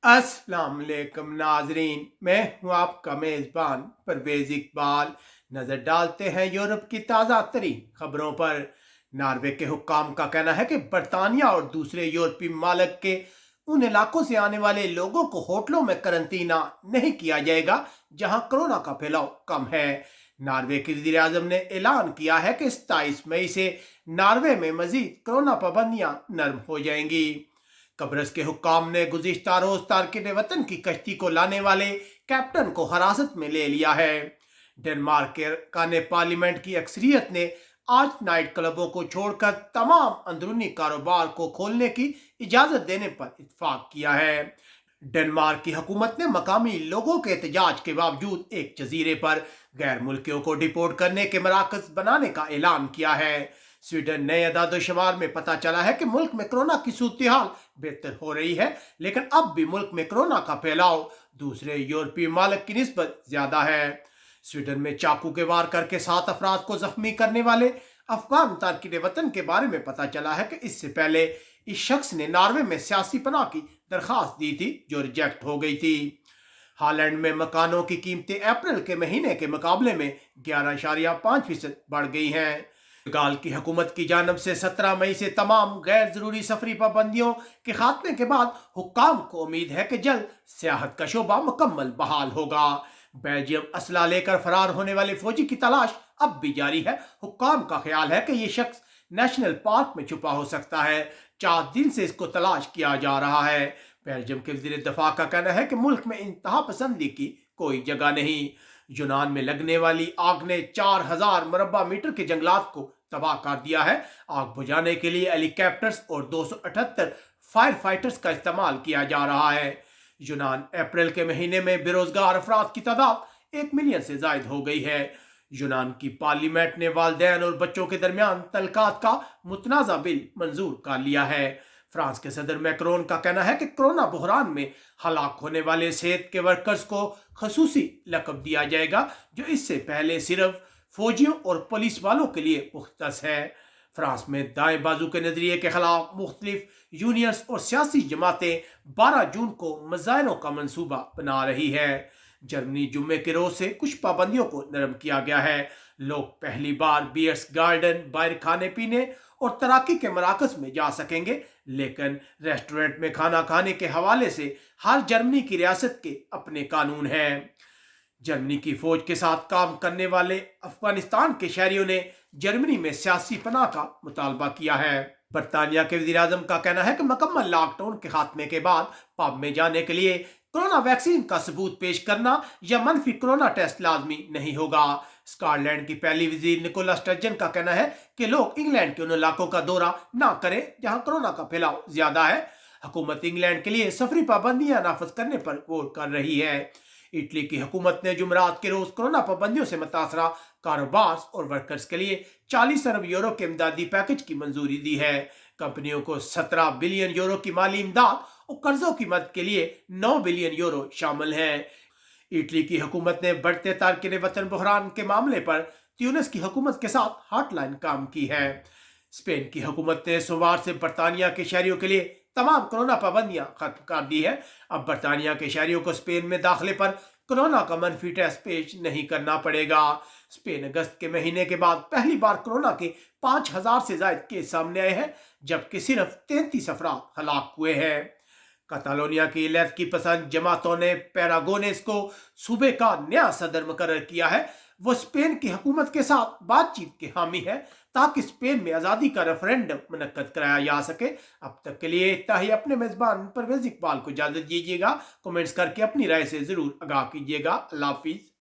अस्सलाम वालेकुम नाजरीन, मैं हूं आपका मेज़बान परवेज़ इकबाल। नज़र डालते हैं यूरोप की ताज़ा तरीन खबरों पर। नॉर्वे के हुक्काम का कहना है कि बरतानिया और दूसरे यूरोपीय मालिक के उन इलाकों से आने वाले लोगों को होटलों में करंतना नहीं किया जाएगा जहां कोरोना का फैलाव कम है। नॉर्वे के वज़ीर आज़म ने ऐलान किया है कि 27 मई से नॉर्वे में मजीद कोरोना पाबंदियां नरम हो जाएंगी। कब्रस के हुक्काम ने गुज़िश्ता रोज तारकिन वतन की कश्ती को लाने वाले कैप्टन को हिरासत में ले लिया है। डेनमार्क का ने पार्लियामेंट की अक्सरियत ने आज नाइट क्लबों को छोड़कर तमाम अंदरूनी कारोबार को खोलने की इजाज़त देने पर इत्फाक किया है। डेनमार्क की हुकूमत ने मकामी लोगों के एहतजाज के बावजूद एक जजीरे पर गैर मुल्कियों को डिपोर्ट करने के मराकज बनाने का ऐलान किया है। स्वीडन नए अदाद-ओ-शुमार में पता चला है कि मुल्क में कोरोना की सूरत हाल बेहतर हो रही है, लेकिन अब भी मुल्क में कोरोना का फैलाव दूसरे यूरोपीय मालिक की निस्बत ज्यादा है। स्वीडन में चाकू के वार करके 7 अफराद को जख्मी करने वाले अफगान तारकिन वतन के बारे में पता चला है कि इससे पहले इस शख्स ने नॉर्वे में सियासी पनाह की दरख्वास्त दी थी, जो रिजेक्ट हो गई थी। हालैंड में मकानों की कीमतें अप्रैल के महीने के मुकाबले में 11.5% बढ़ गई हैं। पुर्तगाल की हुकूमत की जानब से 17 मई से तमाम गैर जरूरी सफरी पाबंदियों के खात्मे के बाद हुक्काम को उम्मीद है कि जल्द सियाहत का शोबा मुकम्मल बहाल होगा। बेल्जियम असला लेकर फरार होने वाले फौजी की तलाश अब भी जारी है। हुक्काम का ख्याल है कि ये शख्स नेशनल पार्क में छुपा हो सकता है। 4 दिन से इसको तलाश किया जा रहा है। बेल्जियम के वज़ीर दफा का कहना है कि मुल्क में इंतहा पसंदी की कोई जगह नहीं। यूनान में लगने वाली आग ने 4000 मुरब्बा मीटर के जंगलात को तबाह कर दिया है। आग बुझाने के लिए हेलीकॉप्टर्स और 278 फायर फाइटर्स का इस्तेमाल किया जा रहा है। यूनान अप्रैल के महीने में बेरोजगार अफराद की तादाद 1 मिलियन से जायद हो गई है। यूनान की पार्लियामेंट ने वालिदैन और बच्चों के दरमियान तलकात का मुतनाज़ा बिल मंजूर कर लिया है। फ्रांस के सदर मैक्रोन का कहना है कि कोरोना बहरान में हलाक होने वाले सेहत के वर्कर्स को खसूसी लकब दिया जाएगा, जो इससे पहले सिर्फ फौजियों और पुलिस वालों के लिए मुख्तस है। फ्रांस में दाएं बाजू के नजरिए के खिलाफ मुख्तलिफ यूनियंस और सियासी जमातें 12 जून को मज़ायरों का मंसूबा बना रही है। जर्मनी जुम्मे के रोज से कुछ पाबंदियों को नरम किया गया है। लोग पहली बार बियर्स गार्डन, बाहर खाने पीने और तैराकी के मराकज में जा सकेंगे, लेकिन रेस्टोरेंट में खाना खाने के हवाले से हर जर्मनी की रियासत के अपने कानून हैं। जर्मनी की फौज के साथ काम करने वाले अफगानिस्तान के शहरियों ने जर्मनी में सियासी पनाह का मुतालबा किया है। बरतानिया के वज़ीर आज़म का कहना है कि मुकम्मल लॉकडाउन के खात्मे के बाद पब में जाने के लिए कोरोना वैक्सीन का सबूत पेश करना या मनफी कोरोना टेस्ट लाजमी नहीं होगा। स्कॉटलैंड की पहली वजीर निकोला स्टर्जन का कहना है कि लोग इंग्लैंड के उन इलाकों का दौरा ना करें जहां कोरोना का फैलाव ज्यादा है। हुकूमत इंग्लैंड के लिए सफरी पाबंदियां नाफज करने पर गौर कर रही है। इटली की हुकूमत ने जुमरात के रोज कोरोना पाबंदियों से मुतासरा कारोबार और वर्कर्स के लिए 40 अरब यूरो के इमदादी पैकेज की मंजूरी दी है। कंपनियों को 17 बिलियन यूरो की माली इमदाद और कर्जों की मदद के लिए 9 बिलियन यूरो शामिल हैं। इटली की हुकूमत ने बढ़ते तारकिन वतन बहरान के मामले पर ट्यूनिस की हुकूमत के साथ हॉटलाइन काम की है। स्पेन की हुकूमत ने सोमवार से बरतानिया के शहरियों के लिए तमाम कोरोना पाबंदियां खत्म कर दी है। अब बरतानिया के शहरियों को स्पेन में दाखिले पर कोरोना का मनफी टेस्ट पेश नहीं करना पड़ेगा। स्पेन अगस्त के महीने के बाद पहली बार कोरोना के 5000 से ज्यादा केस सामने आए हैं, जबकि सिर्फ 33 अफराद हलाक हुए हैं। कतालोनिया की इलेक्ट की पसंद जमातों ने पैरागोनेस को सूबे का नया सदर मुकर्रर किया है। वो स्पेन की हुकूमत के साथ बातचीत के हामी है ताकि स्पेन में आज़ादी का रेफरेंडम मुनक्कद कराया जा सके। अब तक के लिए इतना ही। अपने मेज़बान परवेज़ इकबाल को इजाज़त दीजिएगा। कमेंट्स करके अपनी राय से ज़रूर आगाह कीजिएगा। अल्लाह हाफिज़।